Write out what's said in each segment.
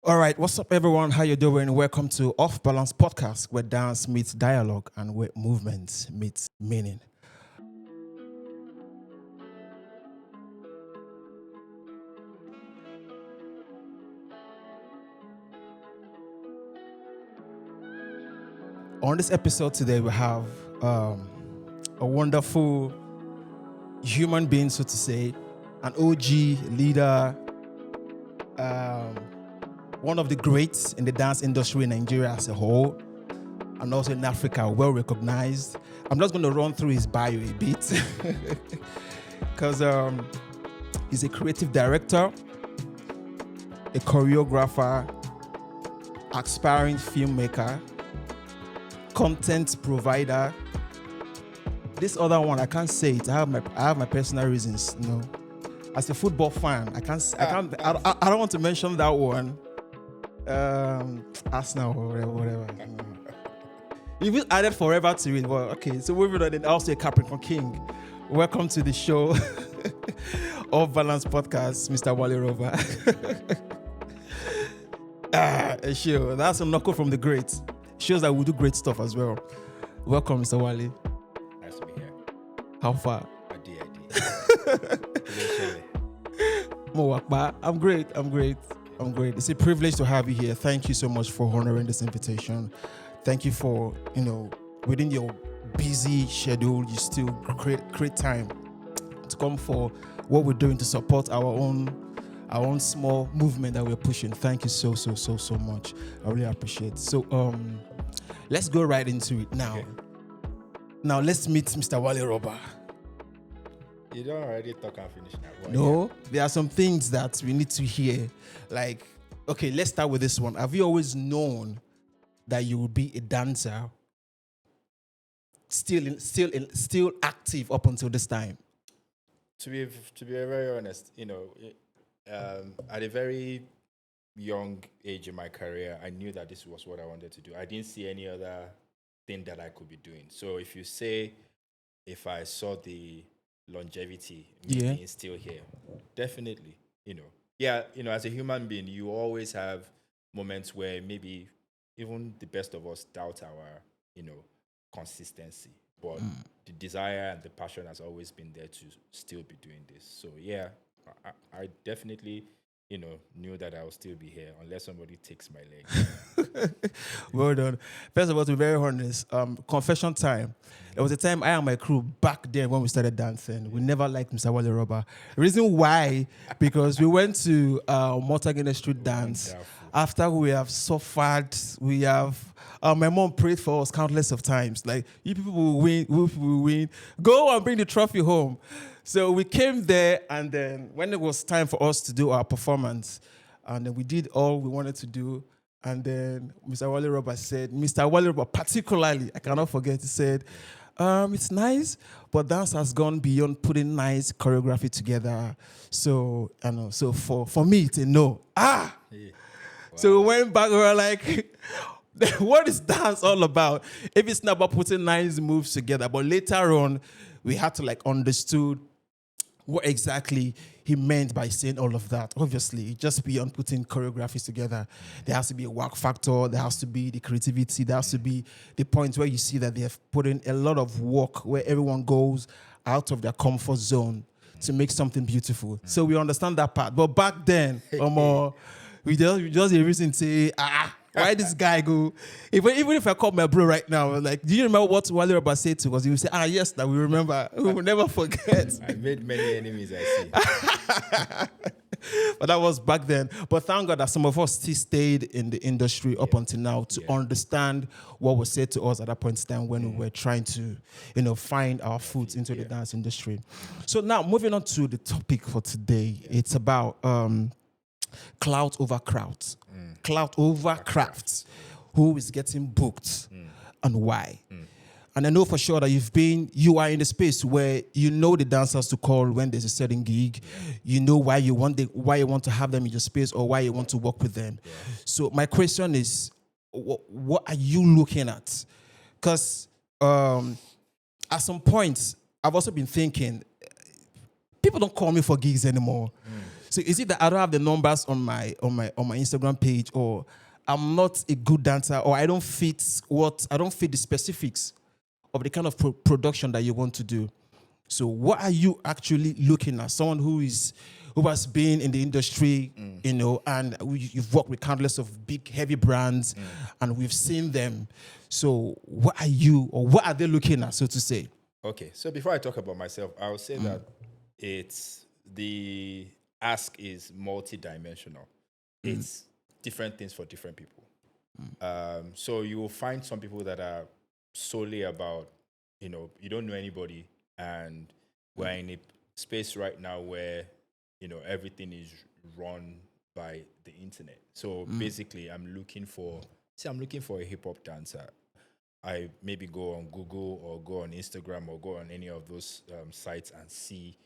All right, what's up, everyone? How you doing? Welcome to Off Balance Podcast, where dance meets dialogue and where movement meets meaning. On this episode today, we have a wonderful human being, so to say, an OG leader, one of the greats in the dance industry in Nigeria as a whole, and also in Africa, well recognized. I'm just going to run through his bio a bit because he's a creative director, a choreographer, aspiring filmmaker, content provider. This other one, I can't say it. I have my personal reasons. As a football fan, I don't want to mention that one. Arsenal or whatever. You've added forever to it. Well, okay. So moving on, and also a Capricorn King. Welcome to the show of Balance Podcast, Mr. Wale Rover. Sure. That's a knuckle from the greats. Shows that we do great stuff as well. Welcome, Mr. Wale. Nice to be here. How far? I did. I'm great. It's a privilege to have you here. Thank you so much for honoring this invitation. Thank you for, within your busy schedule, you still create time to come for what we're doing to support our own small movement that we're pushing. Thank you so much. I really appreciate it. So let's go right into it now. Okay. Now let's meet Mr. Wale Roba. You don't already talk and finish now. No, there are some things that we need to hear. Like, okay, let's start with this one. Have you always known that you will be a dancer, still active up until this time? To be very honest, at a very young age in my career, I knew that this was what I wanted to do. I didn't see any other thing that I could be doing. So if I saw the longevity being still here, definitely, as a human being, you always have moments where maybe even the best of us doubt our, consistency. But the desire and the passion has always been there to still be doing this. So I definitely, knew that I will still be here unless somebody takes my leg. Well done. First of all, to be very honest, confession time. There was a time I and my crew back then when we started dancing, we never liked Mr. Wale Roba. Reason why? Because we went to Mortagene Street Dance. Wonderful. After we have suffered, we have... my mom prayed for us countless of times. Like, you people will win. Go and bring the trophy home. So we came there, and then when it was time for us to do our performance, and then we did all we wanted to do, and then Mr. Wale Roba said, Mr. Wale Roba particularly, I cannot forget, he said, it's nice, but dance has gone beyond putting nice choreography together. So, so for me to know, Wow. So we went back, we were like... What is dance all about? If it's not about putting nice moves together, but later on, we had to understood what exactly he meant by saying all of that. Obviously, just beyond putting choreographies together, there has to be a work factor, there has to be the creativity, there has to be the point where you see that they have put in a lot of work where everyone goes out of their comfort zone to make something beautiful. So we understand that part. But back then, we just a reason to say, why this guy go? Even if I call my bro right now, like, do you remember what Wale Roba said to us? He will say, yes, that we remember. We will never forget. I made many enemies, I see. But that was back then. But thank God that some of us still stayed in the industry up until now to understand what was said to us at that point in time when we were trying to, find our foot into the dance industry. So now, moving on to the topic for today, it's about Clout over Clout. Clout over craft. Who is getting booked and why? And I know for sure that you are in the space where you know the dancers to call when there's a certain gig. You know why you want to have them in your space or why you want to work with them. So my question is, what are you looking at? Because at some point, I've also been thinking, people don't call me for gigs anymore. So is it that I don't have the numbers on my Instagram page, or I'm not a good dancer, or I don't fit the specifics of the kind of production that you want to do? So what are you actually looking at? Someone who has been in the industry, and you've worked with countless of big, heavy brands, and we've seen them. So what are they looking at, so to say? Okay, so before I talk about myself, I would say that the ask is multi-dimensional. It's different things for different people. So you will find some people that are solely about, you don't know anybody, and we're in a space right now where, everything is run by the internet. So basically, I'm looking for a hip hop dancer. I maybe go on Google or go on Instagram or go on any of those sites and see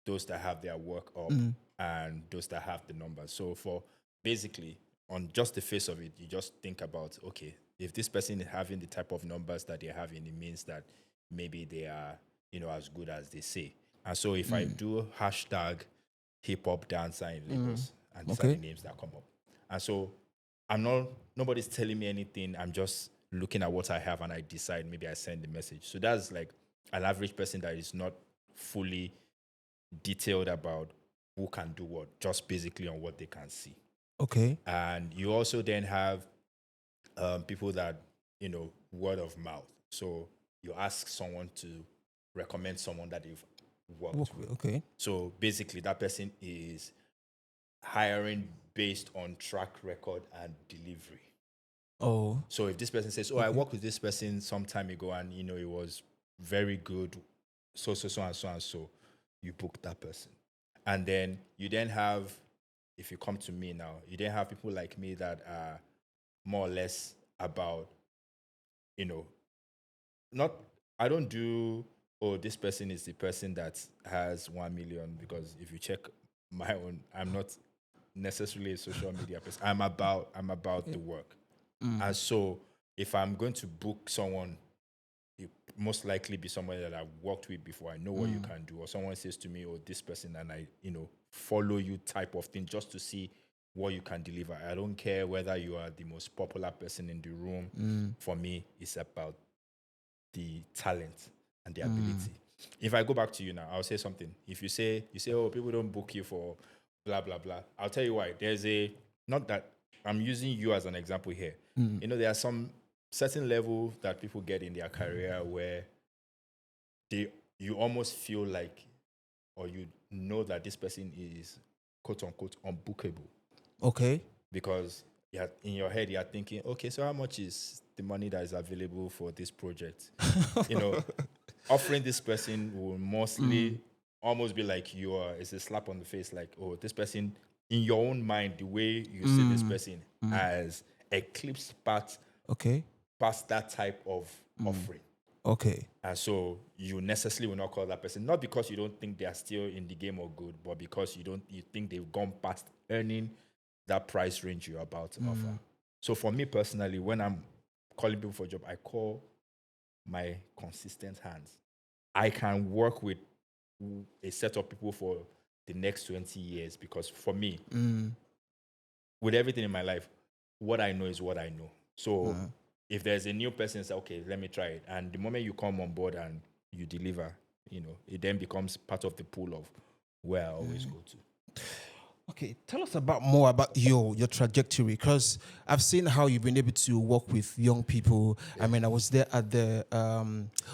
those that have their work up and those that have the numbers. So for basically on just the face of it, you just think about, okay, if this person is having the type of numbers that they're having, it means that maybe they are, as good as they say. And so if I do hashtag hip hop dancer in Lagos, and these are the names that come up. And so nobody's telling me anything. I'm just looking at what I have and I decide, maybe I send the message. So that's like an average person that is not fully detailed about who can do what, just basically on what they can see. Okay. And you also then have people that, word of mouth. So you ask someone to recommend someone that they've worked with. Okay. So basically that person is hiring based on track record and delivery. Oh. So if this person says, I worked with this person some time ago and, it was very good, so and so, you book that person. And then you then have, if you come to me now, you then have people like me that are more or less about, I don't do, this person is the person that has 1 million, because if you check my own, I'm not necessarily a social media person. I'm about the work. And so if I'm going to book someone, it most likely be someone that I've worked with before. I know what you can do. Or someone says to me, this person, and I, follow you type of thing, just to see what you can deliver. I don't care whether you are the most popular person in the room. For me, it's about the talent and the ability. If I go back to you now, I'll say something. If you say, people don't book you for blah, blah, blah, I'll tell you why. Not that I'm using you as an example here. There are some certain level that people get in their career where you almost feel like, or you know that this person is quote unquote unbookable. Okay. Because in your head, you're thinking, okay, so how much is the money that is available for this project? Offering this person will mostly almost be like it's a slap on the face, like, this person, in your own mind, the way you see this person as eclipsed past that type of offering. Okay. And so you necessarily will not call that person, not because you don't think they are still in the game or good, but because you think they've gone past earning that price range you're about to offer. So for me personally, when I'm calling people for a job, I call my consistent hands. I can work with a set of people for the next 20 years, because for me, with everything in my life, what I know is what I know. So if there's a new person, say, okay, let me try it. And the moment you come on board and you deliver, it then becomes part of the pool of where I always go to. Okay, tell us more about your trajectory, because I've seen how you've been able to work with young people. Yeah. I mean, I was there at the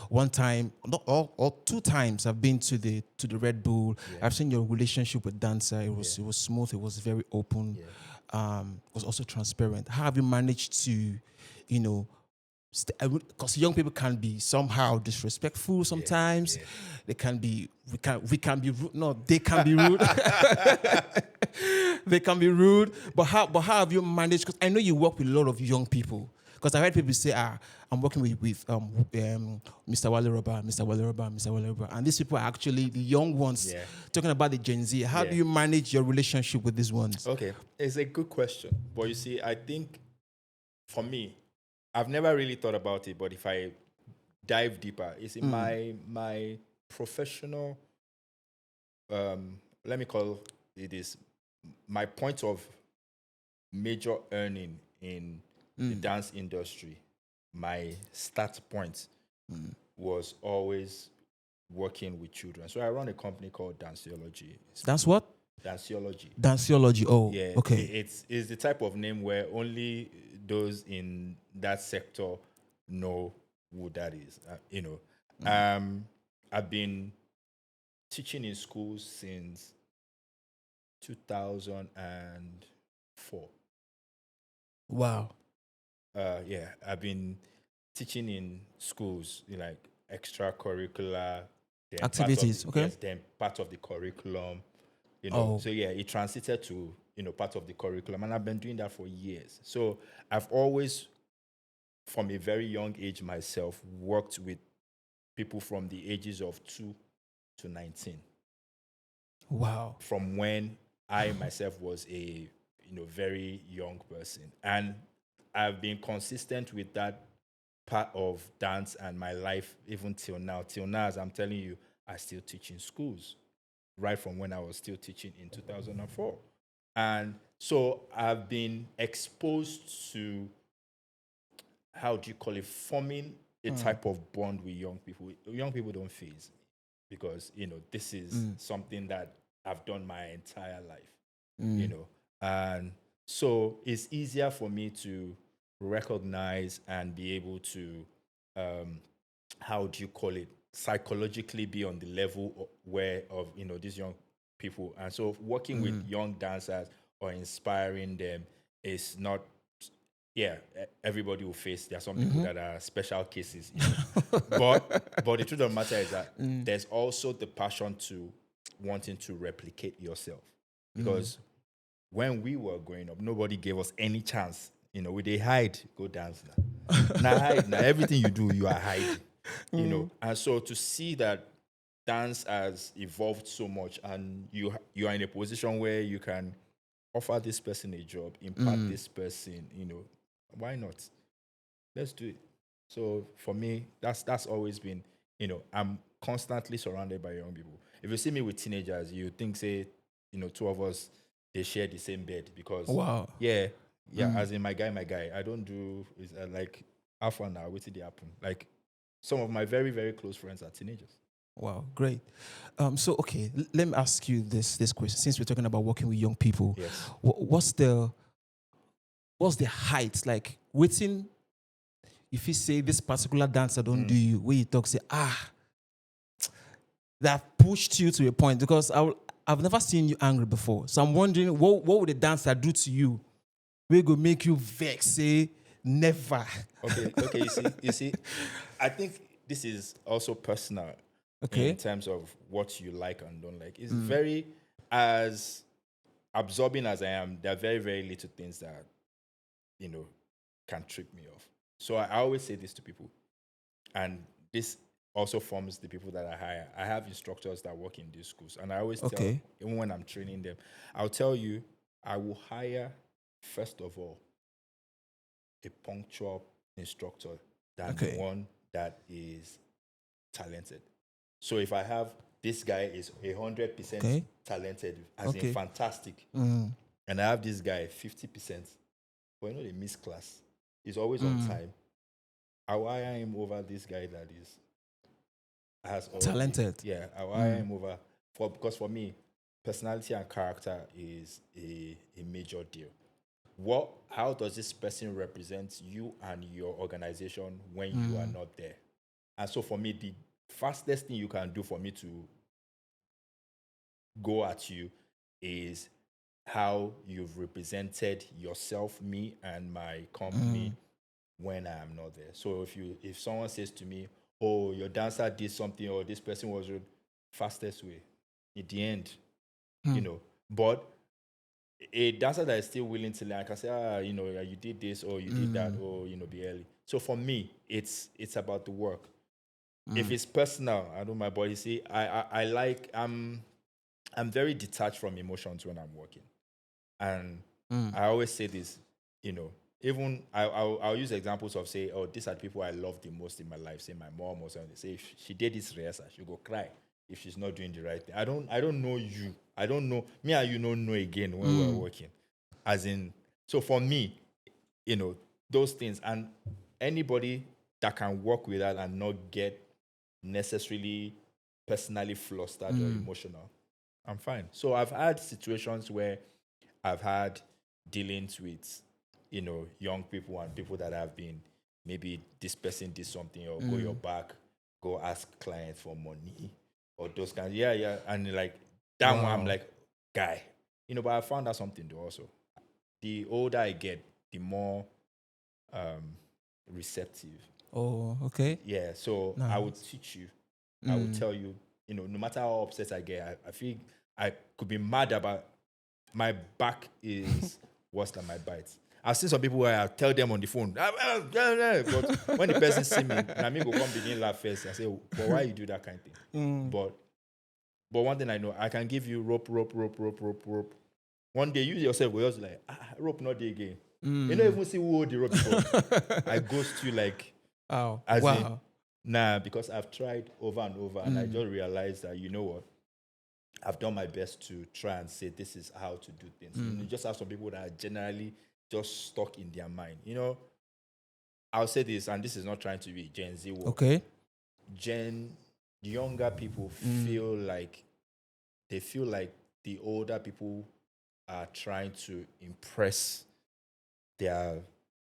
one time, or 2 times. I've been to the Red Bull. Yeah. I've seen your relationship with Dancer. It was smooth. It was very open. Yeah. It was also transparent. How have you managed to, because young people can be somehow disrespectful sometimes. They can be, we can be rude. No, they can be rude. They can be rude. But how have you managed? Because I know you work with a lot of young people. Because I heard people say, I'm working with Mr. Wale Roba. And these people are actually the young ones, talking about the Gen Z. How do you manage your relationship with these ones? Okay, it's a good question. But you see, I think for me, I've never really thought about it, but if I dive deeper, it's in my professional, let me call it this, my point of major earning in the dance industry, my start point was always working with children. So I run a company called Danceology. That's what? Danceology. Danceology. Oh, Yeah, okay. it's the type of name where only those in that sector know who that is. I've been teaching in schools since 2004. Wow. Yeah, I've been teaching in schools, like extracurricular, then part of the, Activities. Okay. yes, then part of the curriculum. Oh, So yeah, it transited to part of the curriculum, and I've been doing that for years. So I've always, from a very young age myself, worked with people from the ages of 2 to 19. wow. From when I myself was a very young person, and I've been consistent with that part of dance and my life even till now. Till now, as I'm telling you, I still teach in schools, right from when I was still teaching in 2004. And so I've been exposed to, how do you call it, forming a type of bond with young people. Young people don't phase me because, this is something that I've done my entire life, And so it's easier for me to recognize and be able to, how do you call it, psychologically be on the level where of these young people. And so working with young dancers or inspiring them is not, yeah, everybody will face. There are some people that are special cases, but the truth of the matter is that there's also the passion to wanting to replicate yourself, because when we were growing up, nobody gave us any chance. We they hide, go dance now. Now hide, now everything you do, you are hiding. And so to see that dance has evolved so much, and you are in a position where you can offer this person a job, impact this person, why not? Let's do it. So for me, that's always been, I'm constantly surrounded by young people. If you see me with teenagers, you think, say, two of us, they share the same bed, because Wow. yeah, as in my guy. I don't do is like alpha now. What did happen? Like some of my very very close friends are teenagers. Wow, great. So okay, let me ask you this question. Since we're talking about working with young people, Yes. what's the height like? Waiting, if you say this particular dancer don't do you, where you talk say that pushed you to a point, because I've never seen you angry before. So I'm wondering what would a dancer do to you? We go make you vex? Say never. Okay. You see, I think this is also personal in Okay. terms of what you like and don't like. It's very, as absorbing as I am, there are very, very little things that, can trip me off. So I always say this to people, and this also forms the people that I hire. I have instructors that work in these schools, and I always tell, Okay. even when I'm training them, I'll tell you, I will hire, first of all, a punctual instructor than Okay. one that is talented. So if I have, this guy is 100% Okay. talented, as in Okay. fantastic, and I have this guy 50%, but they miss class. He's always on time. I will hire him over this guy that is has all Talented. yeah. I will hire him over, because for me, personality and character is a major deal. How does this person represent you and your organization when you are not there? And so for me, the fastest thing you can do for me to go at you is how you've represented yourself, me, and my company when I am not there. So if someone says to me, "Oh, your dancer did something," or "This person was rude," fastest way. In the end, But a dancer that is still willing to learn, I can say, you did this or you did that, or be early. So for me, it's about the work. If it's personal, I know my body. See, I like, I'm very detached from emotions when I'm working. And I always say this, even I'll use examples of, say, oh, these are the people I love the most in my life. Say my mom or something. Say if she did this rehearsal, she'll go cry. if she's not doing the right thing. I don't know you. I don't know me and you don't know again when we're working. As in, so for me, those things, and anybody that can work with that and not get necessarily personally flustered or emotional, I'm fine. So I've had situations where I've had dealings with, young people and people that have been, maybe this person did something, or go your back, go ask clients for money, or those kinds. Yeah. And like that one, I'm like, guy, but I found out something though also. The older I get, the more receptive. Oh, okay. Yeah. So I would teach you. I would tell you, no matter how upset I get, I feel I could be mad about my back is worse than my bites. I've seen some people where I tell them on the phone, but when the person see me, I mean, go come begin laugh first. I say, but why you do that kind of thing? But one thing I know, I can give you rope. One day, you yourself will just like, rope not there again. You don't even see who hold the rope before. I ghost you like, nah, because I've tried over and over, and I just realized that, you know what? I've done my best to try and say this is how to do things. You just have some people that are generally just stuck in their mind. I'll say this, and this is not trying to be Gen Z work. Okay. Younger people feel like the older people are trying to impress their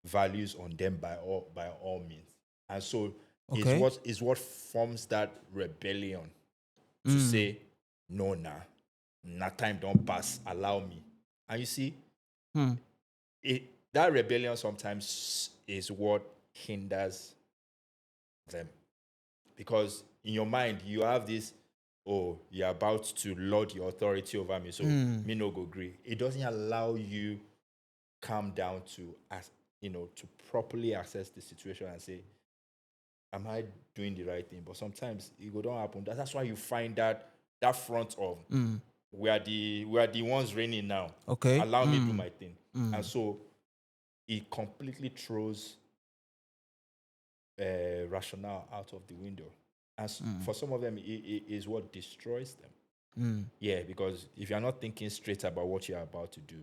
values on them by all means, and so is what forms that rebellion to say, no, time don't pass, allow me. And you see, that rebellion sometimes is what hinders them, because in your mind you have this, you're about to lord your authority over me, so me no go agree. It doesn't allow you calm down to to properly assess the situation and say, am I doing the right thing? But sometimes it don't happen. That's why you find that front of we are the ones reigning now. Okay. Allow me to do my thing. And so it completely throws rationale out of the window. And for some of them, it is what destroys them. Yeah, because if you're not thinking straight about what you're about to do,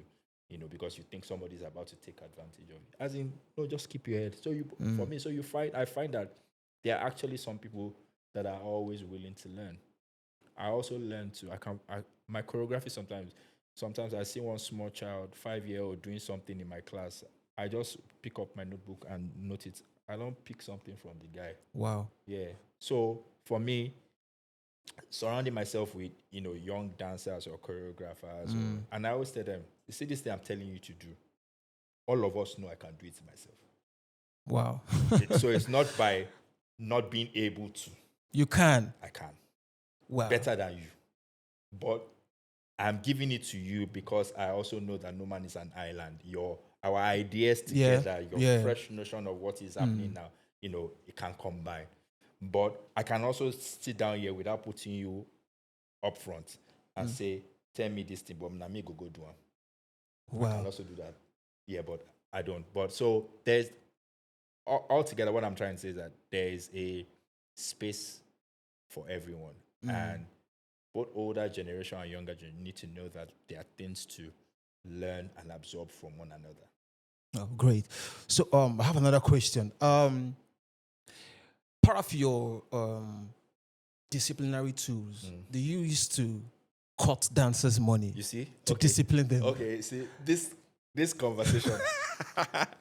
because you think somebody's about to take advantage of it. As in, no, just keep your head. So for me, I find that there are actually some people that are always willing to learn. I also learn to, my choreography sometimes I see one small child, 5-year-old, doing something in my class. I just pick up my notebook and note it. I don't pick something from the guy. Wow. Yeah. So for me, surrounding myself with, young dancers or choreographers, and I always tell them, you see this thing I'm telling you to do, all of us know I can do it myself. Wow. So it's not by not being able to. You can. I can. Wow. Better than you. But I'm giving it to you because I also know that no man is an island. Our ideas together, your fresh notion of what is happening now, it can combine. But I can also sit down here without putting you up front and say, tell me this thing, but I'm me go do one. Wow. I can also do that. Yeah, but I don't. But so there's altogether what I'm trying to say is that there is a space for everyone. And both older generation and younger generation need to know that there are things to learn and absorb from one another. Oh, great. So I have another question. Part of your disciplinary tools, do you used to cut dancers' money? You see? To discipline them. Okay, see, this conversation,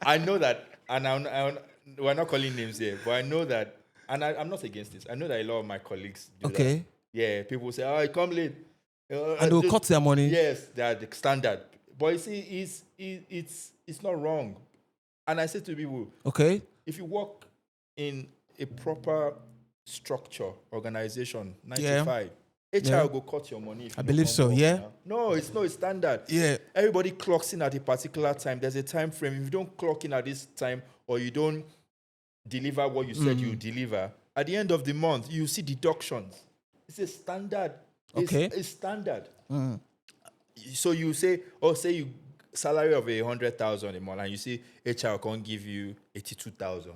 I know that, and we're not calling names here, but I know that, and I'm not against this. I know that a lot of my colleagues do that. Yeah, people say, I come late. And they'll cut their money. Yes, they're the standard. But you see, it's not wrong. And I say to people, if you work in a proper structure, organization, 9 to 5, HR will cut your money. If I believe so, now. No, it's not a standard. Yeah. Everybody clocks in at a particular time. There's a time frame. If you don't clock in at this time, or you don't deliver what you said you deliver, at the end of the month, you see deductions. It's a standard. It's standard. So you say, say you salary of 100,000 a month, and you say HR can't give you 82,000.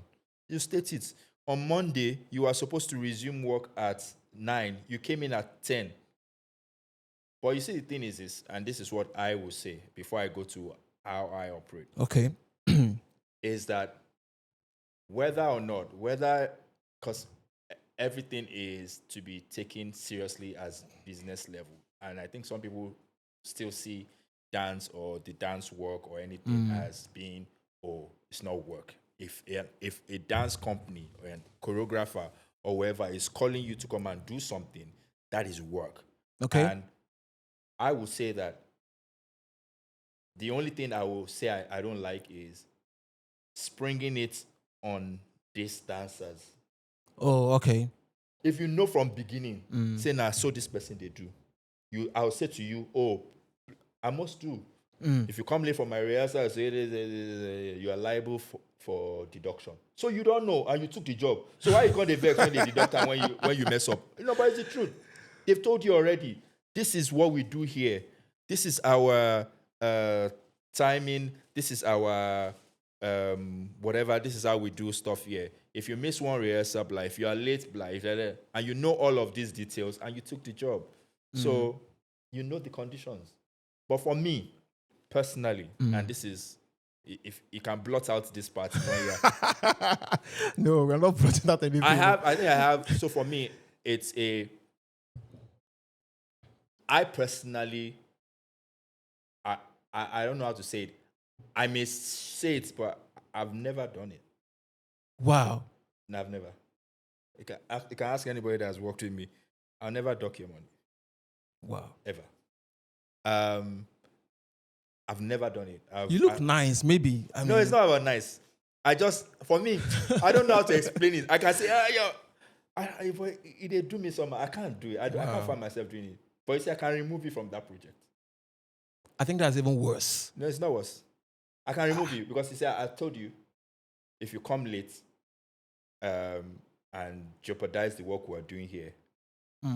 You state it. On Monday, you are supposed to resume work at 9, you came in at 10. But you see, the thing is this, and this is what I will say before I go to how I operate, Okay. is that whether or not, whether, because everything is to be taken seriously as business level. And I think some people still see dance or the dance work or anything as being, oh, it's not work. If a dance company or a choreographer or whoever is calling you to come and do something, that is work. Okay. And I would say that the only thing I will say I don't like is springing it on these dancers. Oh, okay. If you know from beginning, say, nah, so this person they do, I'll say to you, oh, I must do. If you come late for my rehearsal, I say you are liable for deduction. So you don't know, and you took the job. So why you call the vex when they deduct and when you mess up? But it's the truth. They've told you already. This is what we do here. This is our timing. This is our whatever. This is how we do stuff here. If you miss one rehearsal, blah, if you are late, blah, and you know all of these details, and you took the job, so you know the conditions. But for me, personally, and this is, if you can blot out this part. No, we're not blotting out anything. I think I have. So for me, I personally, I don't know how to say it. I may say it, but I've never done it. Wow. No, I've never. You can ask anybody that has worked with me. I'll never dock your money. Wow. Ever. I've never done it. You look nice, maybe. No, it's not about nice. For me, I don't know how to explain it. I can say, but they do me something. I can't do it. I can't find myself doing it. But you see, I can remove you from that project. I think that's even worse. No, it's not worse. I can remove you because you see, I told you, if you come late and jeopardize the work we're doing here,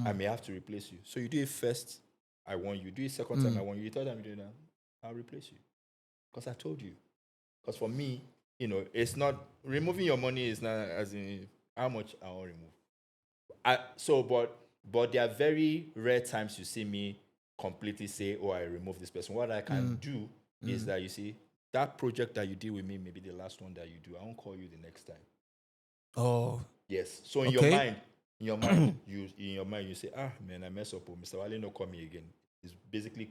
I may have to replace you. So you do it first, I want you. Do it second time, I want you. Third time you do that, I'll replace you. Because I told you. Because for me, it's not, removing your money is not as in how much I want to remove. But there are very rare times you see me completely say, oh, I remove this person. What I can do is that, you see, that project that you did with me, maybe the last one that you do, I won't call you the next time. Oh. Yes. So in your mind, you say, man, I mess up. Mr. Wale no call me again. It's basically.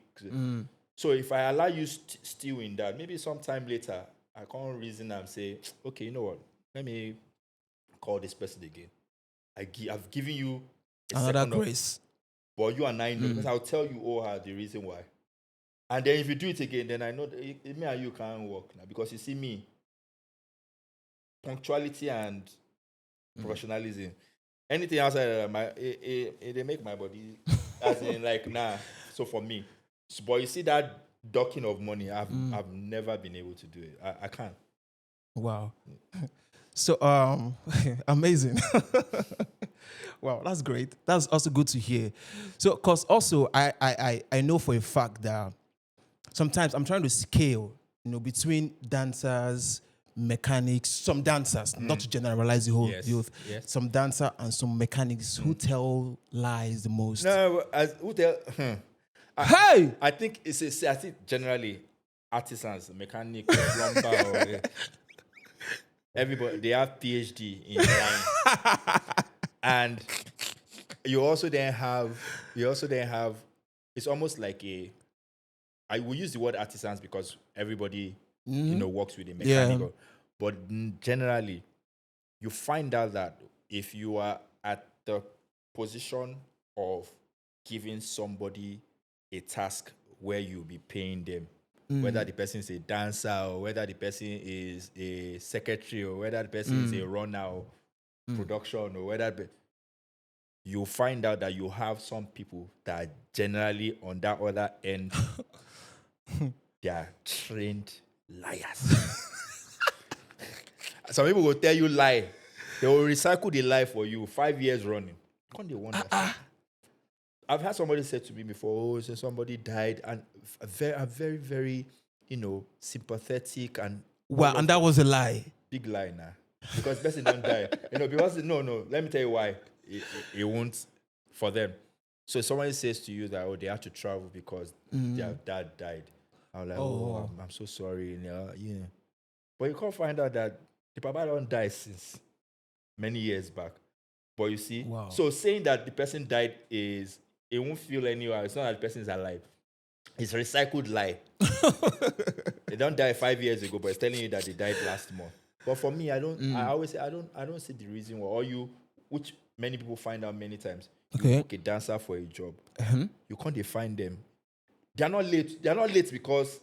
So if I allow you still in that, maybe sometime later, I can't reason and say, okay, you know what? Let me call this person again. I've given you another grace. But you and I know, because I'll tell you the reason why. And then if you do it again, then I know that me and you can't work now. Because you see me, punctuality and professionalism, anything outside of that, they make my body, as in like, nah. So for me, but you see that docking of money, I've never been able to do it. I can't. Wow. So amazing. Wow, that's great. That's also good to hear. So, because also I know for a fact that sometimes I'm trying to scale, between dancers, mechanics, some dancers, not to generalize the whole youth, some dancer and some mechanics who tell lies the most. No, who tell? I think I think generally artisans, mechanics, plumber, everybody, they have PhD in design. And you also then have, it's almost like I will use the word artisans because everybody, works with a mechanical. Yeah. But generally, you find out that if you are at the position of giving somebody a task where you'll be paying them, whether the person is a dancer or whether the person is a secretary or whether the person is a runner or production or whether, you'll find out that you have some people that are generally on that other end, they are trained liars. Some people will tell you lie. They will recycle the lie for you 5 years running. Can't they wonder? I've had somebody say to me before, so somebody died, and a very, very, sympathetic and... Well, and that was a lie. Big lie now. Because the person don't die. Because, no, let me tell you why. It won't for them. So if somebody says to you that, oh, they have to travel because their dad died. I'm like, oh, I'm so sorry. Yeah. But you can't find out that the papa don't die since many years back. But you see, so saying that the person died is, it won't feel anywhere. It's not that the person is alive. It's a recycled lie. They don't die 5 years ago, but it's telling you that they died last month. But for me, I always say I don't see the reason why. Or which many people find out many times. You book a dancer for a job. You can't find them. They are not late. They are not late because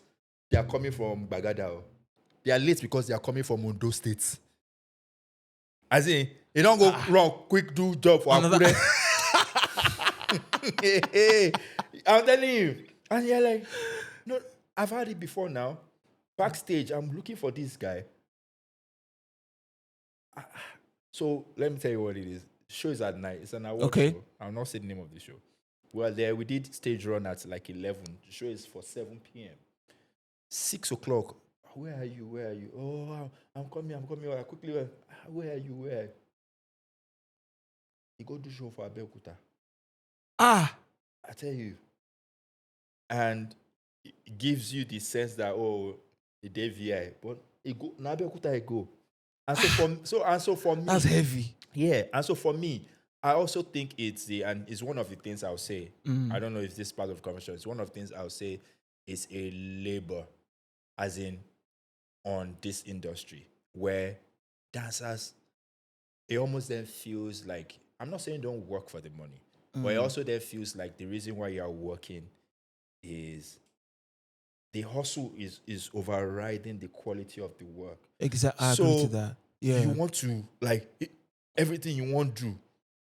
they are coming from Bagada. They are late because they are coming from Ondo State. As in, they don't go wrong, quick do job for Akure. Hey, I'm telling you. And you're like, no, I've had it before now. Backstage, I'm looking for this guy. So let me tell you what it is. The show is at night. It's an award show. I'll not say the name of the show. Well, there we did stage run at like 11. The show is for 7 p.m. 6 o'clock. Where are you? Where are you? Oh, I'm coming. I quickly went, where are you? Where? You go do show for Abeokuta. I tell you. And it gives you the sense that, oh, the day VI. But it go now Abeokuta I go. And so for me, that's heavy. Yeah. And so for me, I also think it's one of the things I'll say. I don't know if this is part of the conversation. It's one of the things I'll say is a labor, as in on this industry, where dancers, it almost then feels like, I'm not saying don't work for the money, but it also then feels like the reason why you're working is the hustle is overriding the quality of the work. Exactly. I agree to that. Yeah. You want to, like, everything you want to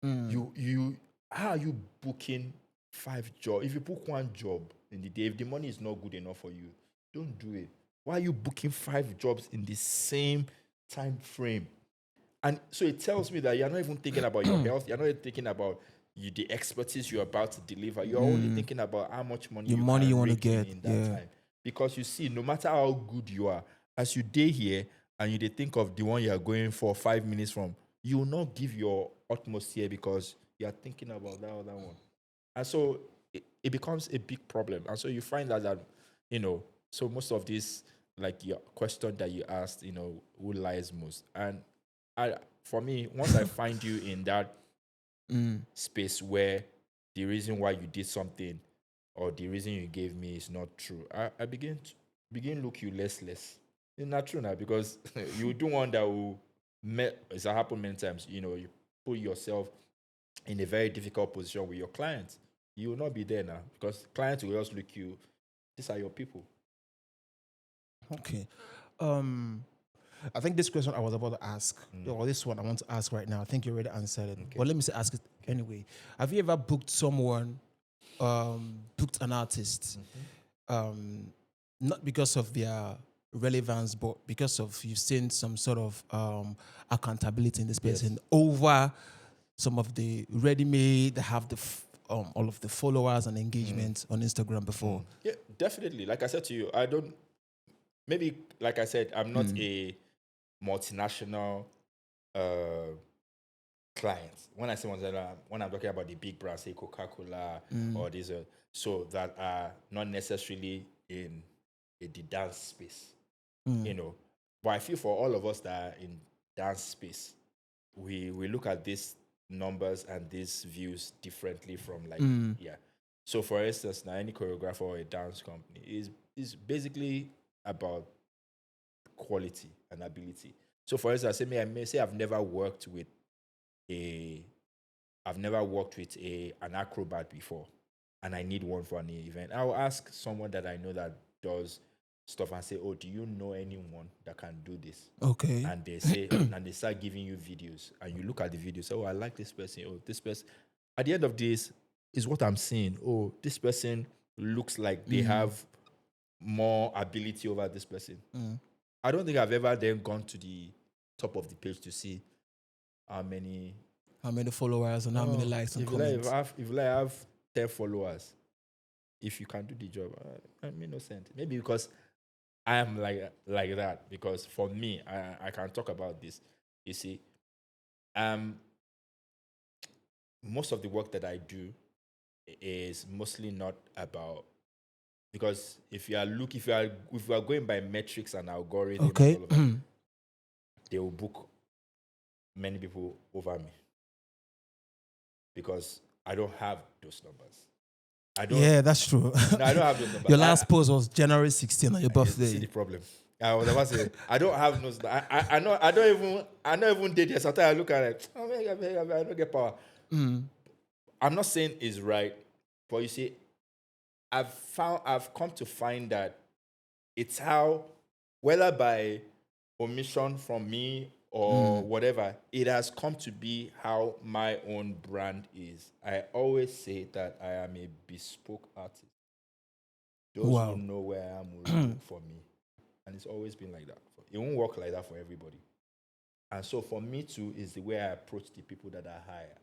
do. How are you booking 5 jobs? If you book 1 job in the day, if the money is not good enough for you, don't do it. Why are you booking 5 jobs in the same time frame? And so it tells me that you're not even thinking about your health. You're not even thinking about the expertise you're about to deliver. You're only thinking about how much money you want to get in that time. Because you see, no matter how good you are, as you day here and you think of the one you're going for 5 minutes from, you will not give your utmost here because you're thinking about that other one. And so it becomes a big problem. And so you find that so most of this, like your question that you asked, who lies most? And for me, once I find you in that space where the reason why you did something or the reason you gave me is not true, I begin look you less. It's not true now, because you do one that will it's happened many times. You put yourself in a very difficult position with your clients. You will not be there now because clients will just look you. These are your people. Okay. I think this question I was about to ask, or this one I want to ask right now, I think you already answered it. Okay. But let me ask it anyway. Have you ever booked someone, booked an artist, not because of their relevance, but because of you've seen some sort of accountability in this person over some of the ready-made that have the all of the followers and engagement on Instagram before? Yeah, definitely. Like I said to you, maybe, like I said, I'm not a multinational client. When I say multinational, when I'm talking about the big brands, say Coca-Cola or these, so that are not necessarily in the dance space, But I feel for all of us that are in dance space, we look at these numbers and these views differently from So for instance, now any choreographer or a dance company is basically about quality and ability. So for instance, I may say I've never worked with an acrobat before, and I need one for an event. I'll ask someone that I know that does stuff and say, oh, do you know anyone that can do this? Okay. And they say, and they start giving you videos, and you look at the videos. Oh, I like this person. Oh, this person. At the end of this is what I'm seeing. Oh, this person looks like they have more ability over this person. I don't think I've ever then gone to the top of the page to see how many followers and how many likes and comments. If I have 10 followers, if you can do the job, I mean, no sense. Maybe because I am like that. Because for me, I can talk about this. You see, most of the work that I do is mostly not about, because if you are going by metrics and algorithm and Okay. all of that, they will book many people over me because I don't have those numbers. I don't. Yeah, that's true. No, I don't have those numbers. Your last post was January 16 on your See birthday. the problem. I was about to say I don't have those. I know. I don't even did it. Sometimes I look at it. Oh man, I don't get power. I'm not saying it's right, but you see, I've come to find that it's how, whether by omission from me or whatever, it has come to be how my own brand is. I always say that I am a bespoke artist. Those Wow. who know where I am will look for me. And it's always been like that. It won't work like that for everybody. And so for me too is the way I approach the people that I hire.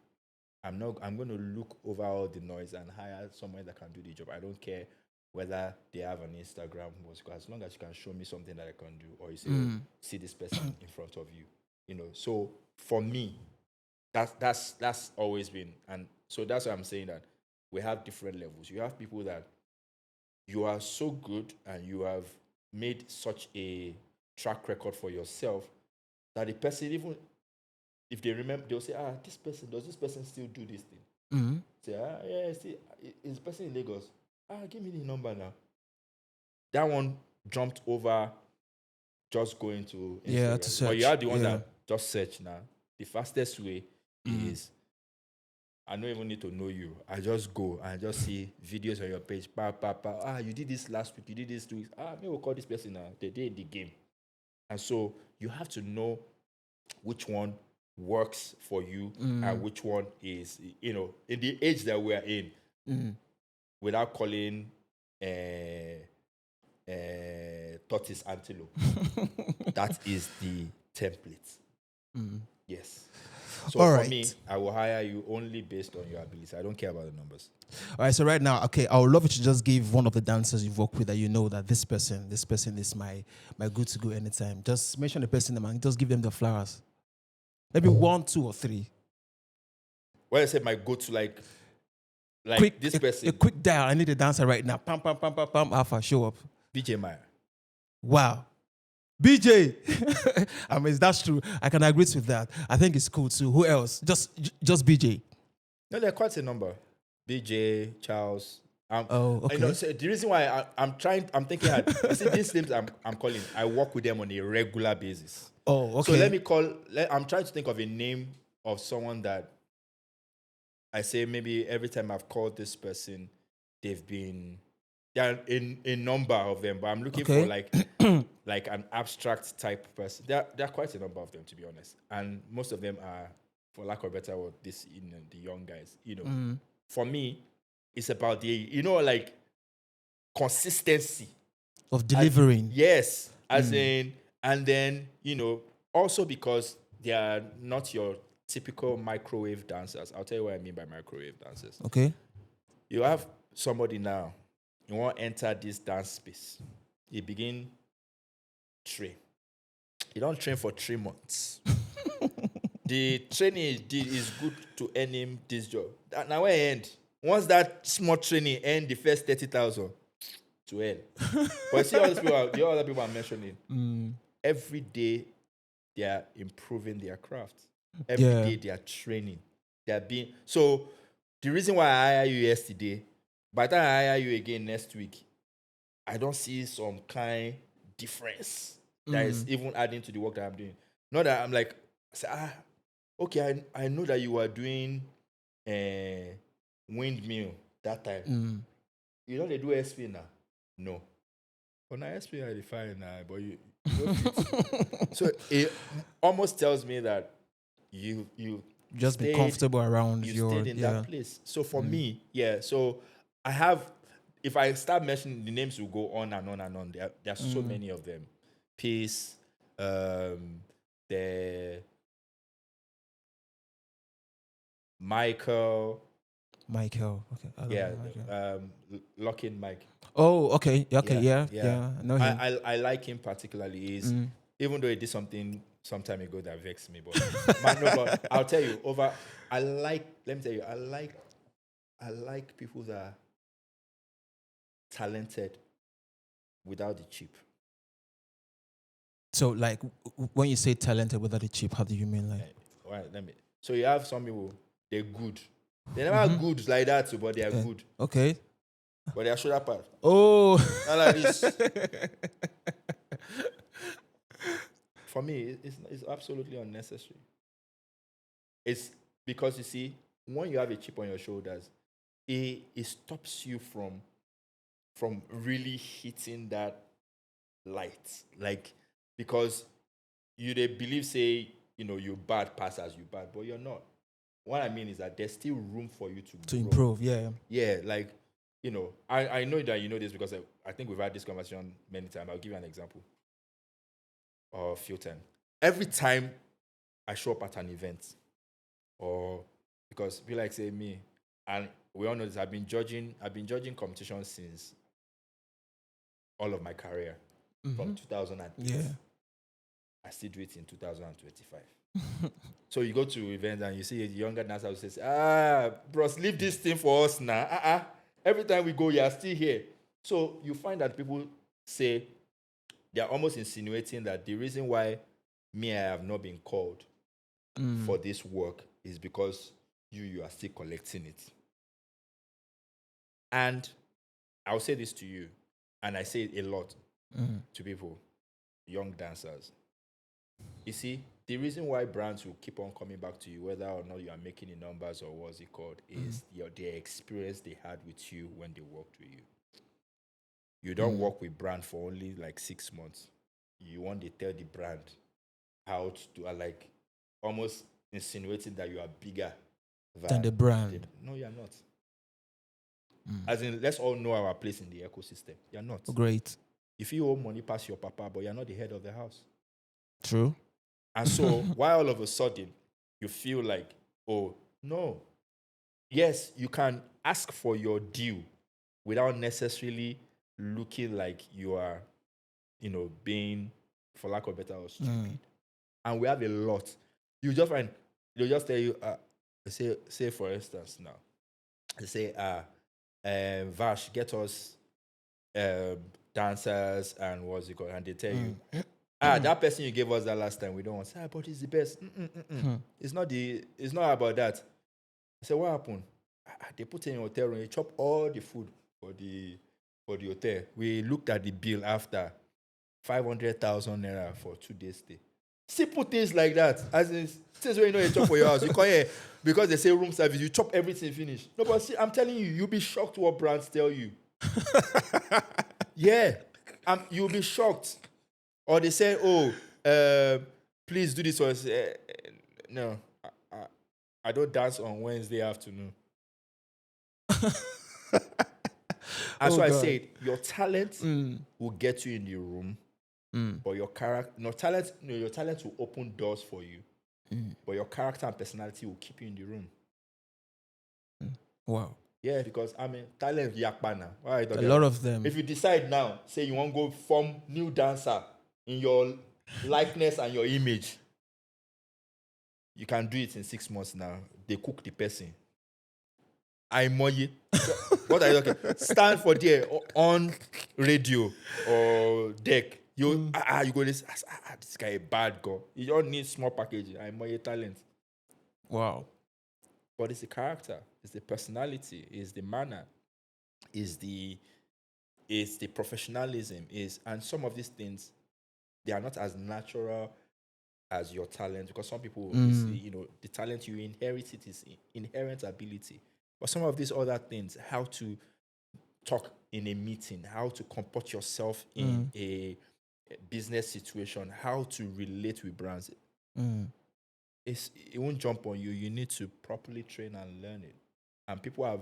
I'm going to look over all the noise and hire someone that can do the job. I don't care whether they have an Instagram, as long as you can show me something that I can do, or you say, oh, see this person in front of you. So for me, that's always been, and so that's why I'm saying that we have different levels. You have people that you are so good and you have made such a track record for yourself that the person, even if they remember, they'll say, does this person still do this thing? Say, yeah, see, is the person in Lagos? Give me the number now. That one jumped over just going to Instagram. Yeah, to search. But you are the one that just search now. The fastest way is, I don't even need to know you. I just go and just see videos on your page. You did this last week. You did this 2 weeks. Maybe we'll call this person now. They did the game. And so you have to know which one works for you and which one is, in the age that we're in, without calling tortoise antelope. That is the template. Yes. So All for right. me, I will hire you only based on your ability. I don't care about the numbers. All right, so right now, okay, I would love you to just give one of the dancers you've worked with that you know that this person is my good to go anytime. Just mention the person and just give them the flowers. Maybe 1, 2, or 3. When I say my go-to, like Quick, this person, a quick dial. I need a dancer right now. Pam, pam, pam, pam, pam. Alpha, show up. BJ Meyer. Wow. BJ. I mean, that's true. I can agree with that. I think it's cool too. Who else? Just BJ. No, there are quite a number. BJ, Charles. Okay. So the reason why I'm thinking hard. You see, these names I'm calling, I work with them on a regular basis. Oh, okay. So I'm trying to think of a name of someone that I say maybe every time I've called this person, there are a number of them, but I'm looking for like an abstract type person. There are quite a number of them, to be honest, and most of them are, for lack of a better word, the young guys. For me, it's about the like consistency of delivering. Yes, as in, and then also because they are not your typical microwave dancers. I'll tell you what I mean by microwave dancers. Okay. You have somebody now, you want to enter this dance space. You begin train. You don't train for 3 months. The training is good to earn him this job. Now when end, once that small training end the first 30,000 to hell. But see all these people, the other people I'm mentioning, every day they are improving their craft. Every day they are training. They are being so. The reason why I hire you yesterday, by the time I hire you again next week, I don't see some kind difference that is even adding to the work that I'm doing. Not that I'm like, okay, I know that you were doing windmill that time. You know they do SP now? No. But now SP I define now, but you don't fit. So it almost tells me that you just be comfortable around you stayed in that place. So for me, so I have, if I start mentioning the names, will go on and on and on. There are so many of them. Peace, the Michael, okay, Locking Mike. Oh, okay, okay, yeah. Yeah. I know him. I like him particularly. Is even though he did something some time ago that vexed me, but man, no, but I'll tell you, let me tell you, I like people that are talented without the chip. So, like, when you say talented without a chip, how do you mean, like? All right, so you have some people, they're good. They're never good like that, too, but they are good. Okay. But they are shoulder pad. Oh. Not like this. For me, it's absolutely unnecessary. It's because, you see, when you have a chip on your shoulders, it stops you from really hitting that light. Like, because they believe, say, you bad passers, you bad, but you're not. What I mean is that there's still room for you to grow. Improve, yeah. Yeah, like, I know that you know this because I think we've had this conversation many times. I'll give you an example of Filton. Every time I show up at an event, or because we like say me, and we all know this, I've been judging competitions since all of my career, from 2008. Yeah. I still do it in 2025. So you go to events and you see a younger dancer who says, bros, leave this thing for us now. Every time we go, you are still here. So you find that people say, they're almost insinuating that the reason why I have not been called for this work is because you are still collecting it. And I'll say this to you, and I say it a lot to people, young dancers. You see, the reason why brands will keep on coming back to you, whether or not you are making the numbers or what's it called, is the experience they had with you when they worked with you. You don't work with brand for only like 6 months. You want to tell the brand how to do, like almost insinuating that you are bigger Than the brand. No, you are not. As in, let's all know our place in the ecosystem. You're not. Great. If you owe money past your papa, but you're not the head of the house. True. And so, why all of a sudden you feel like, oh, no. Yes, you can ask for your due without necessarily looking like you are, being, for lack of better word, stupid. And we have a lot. You just find, they'll just tell you, say for instance now, they say, Vash, get us dancers and what's it called? And they tell you, that person you gave us that last time, we don't want to say, but he's the best. It's not about that. I said, what happened? They put in a hotel room, they chop all the food for the hotel. We looked at the bill after 500,000 naira for 2 days stay. Simple things like that. As in, things where you chop for your house. You come here because they say room service, you chop everything finish. No, but see, I'm telling you, you'll be shocked what brands tell you. Yeah. You'll be shocked. Or they say, please do this. Or say, no, I don't dance on Wednesday afternoon. And so I said, your talent will get you in the room, but your character, your talent will open doors for you, but your character and personality will keep you in the room. Wow. Yeah, because talent yakpa now. A lot of them. If you decide now, say you want to go form new dancer in your likeness and your image, you can do it in 6 months now. They cook the person. What are you talking? Stand for there on radio or deck. You go this guy a bad guy. You don't need small packaging. Talent. Wow. But it's the character, it's the personality, it's the manner, it's the professionalism, and some of these things, they are not as natural as your talent, because some people see, the talent you inherit, it is inherent ability. But some of these other things, how to talk in a meeting, how to comport yourself in a business situation, how to relate with brands, it won't jump on you. You need to properly train and learn it. And people have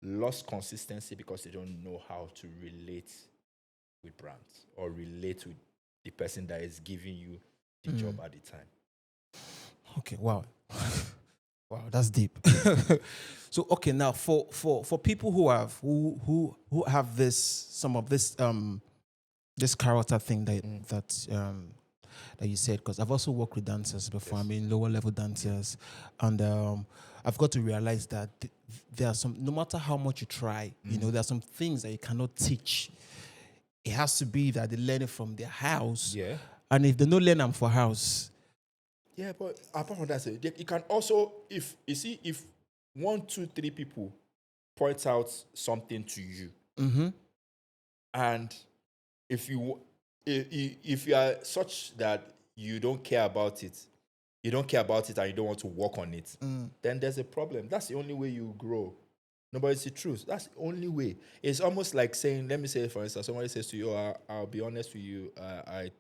lost consistency because they don't know how to relate with brands or relate with the person that is giving you the job at the time. Okay, wow. Wow, that's deep. So, okay, now for people who have this character thing that that you said, because I've also worked with dancers before. I mean, lower level dancers, and I've got to realize that there are some. No matter how much you try, there are some things that you cannot teach. It has to be that they learn it from their house. Yeah. And if they don't learn them for house. Yeah, but apart from that, you can also, if 1, 2, 3 people point out something to you, and if you are such that you don't care about it, and you don't want to work on it, then there's a problem. That's the only way you grow. Nobody's the truth. That's the only way. It's almost like saying, let me say, for instance, somebody says to you, I'll be honest with you, I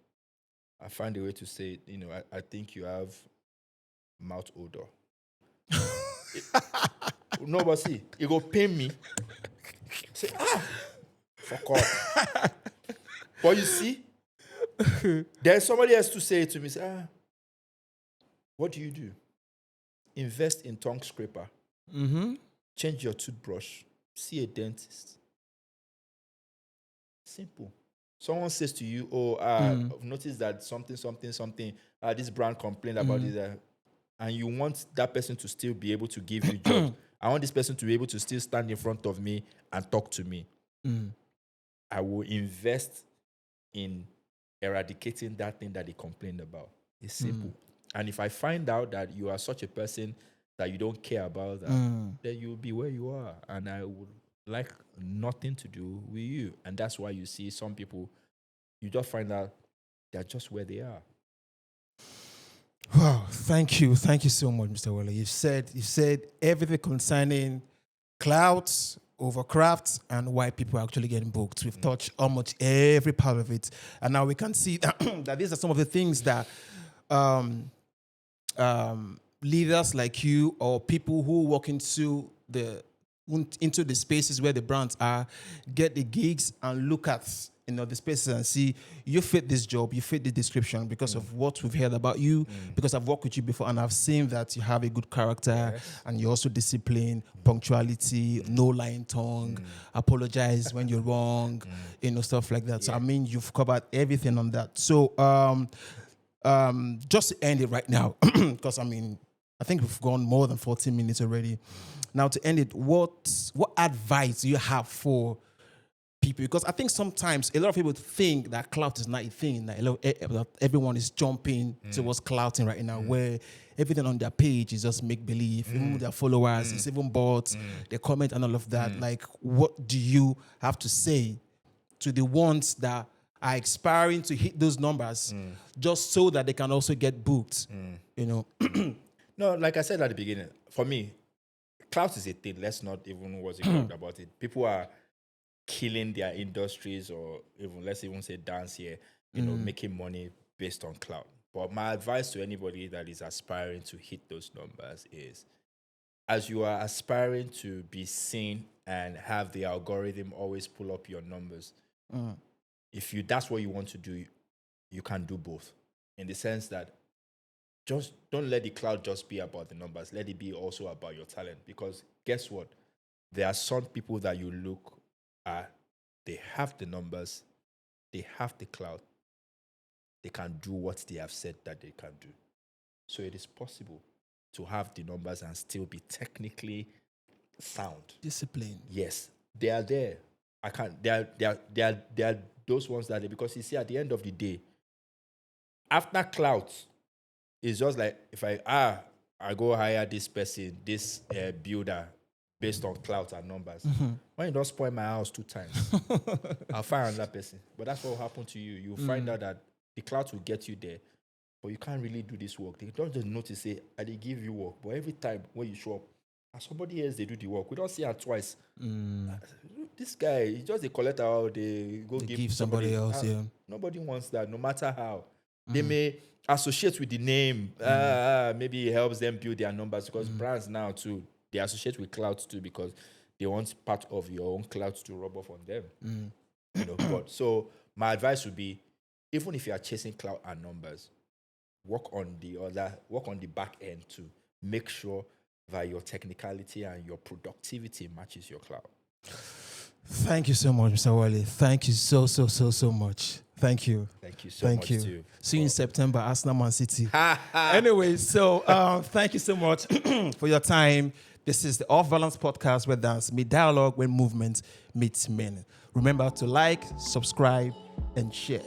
find a way to say it, I think you have mouth odor. No, but see, it go pain me. Say, fuck off. But you see, there's somebody else to say it to me. Say, what do? Invest in tongue scraper. Change your toothbrush. See a dentist. Simple. Someone says to you, I've noticed that something, this brand complained about it, and you want that person to still be able to give you jobs. I want this person to be able to still stand in front of me and talk to me. I will invest in eradicating that thing that they complained about. It's simple. And if I find out that you are such a person that you don't care about that, then you'll be where you are. And I would like nothing to do with you. And that's why you see some people, you just find out they're just where they are. Wow, thank you so much, Mr. Wale. You said everything concerning Clout, overcraft, and why people are actually getting booked. We've touched almost every part of it, and now we can see that these are some of the things that leaders like you or people who walk into the spaces where the brands are, get the gigs and look at the spaces and see you fit this job, you fit the description because of what we've heard about you, because I've worked with you before and I've seen that you have a good character and you're also disciplined, punctuality, no lying tongue, apologize when you're wrong, stuff like that. So I mean, you've covered everything on that. So just to end it right now, because I mean, I think we've gone more than 14 minutes already. Now to end it, what advice do you have for people? Because I think sometimes a lot of people think that clout is not a thing. That everyone is jumping towards clouting right now, where everything on their page is just make believe. Even their followers, it's even bots, they comment and all of that. Like, what do you have to say to the ones that are aspiring to hit those numbers just so that they can also get booked? No, like I said at the beginning, for me, clout is a thing. Let's not even talk about it. People are killing their industries, or even let's even say dance here, making money based on clout. But my advice to anybody that is aspiring to hit those numbers is, as you are aspiring to be seen and have the algorithm always pull up your numbers, if that's what you want to do, you can do both. In the sense that just don't let the clout just be about the numbers. Let it be also about your talent. Because guess what? There are some people that you look at, they have the numbers, they have the clout, they can do what they have said that they can do. So it is possible to have the numbers and still be technically sound. Discipline. Yes, they are there. They are those ones that because you see, at the end of the day, after clout, it's just like if I go hire this person, this builder, based on clout and numbers. When you don't spoil my house 2 times, I'll find another person. But that's what will happen to you. You'll find out that the clout will get you there, but you can't really do this work. They don't just notice, say, I they give you work. But every time when you show up, somebody else, they do the work. We don't see her twice. This guy, he just a collector out, they go give somebody else, yeah. Nobody wants that, no matter how. They may associate with the name. Maybe it helps them build their numbers, because brands now too, they associate with clout too, because they want part of your own clout to rub off on them. But so my advice would be, even if you are chasing clout and numbers, work on the back end to make sure that your technicality and your productivity matches your clout. Thank you so much, Mr. Wale. Thank you so much. Thank you. Thank you so Thank much you. too. See you in September, Arsenal Man City. Anyway, so thank you so much for your time. This is the Off Balance Podcast where dance meets dialogue, when movement meets men. Remember to like, subscribe, and share.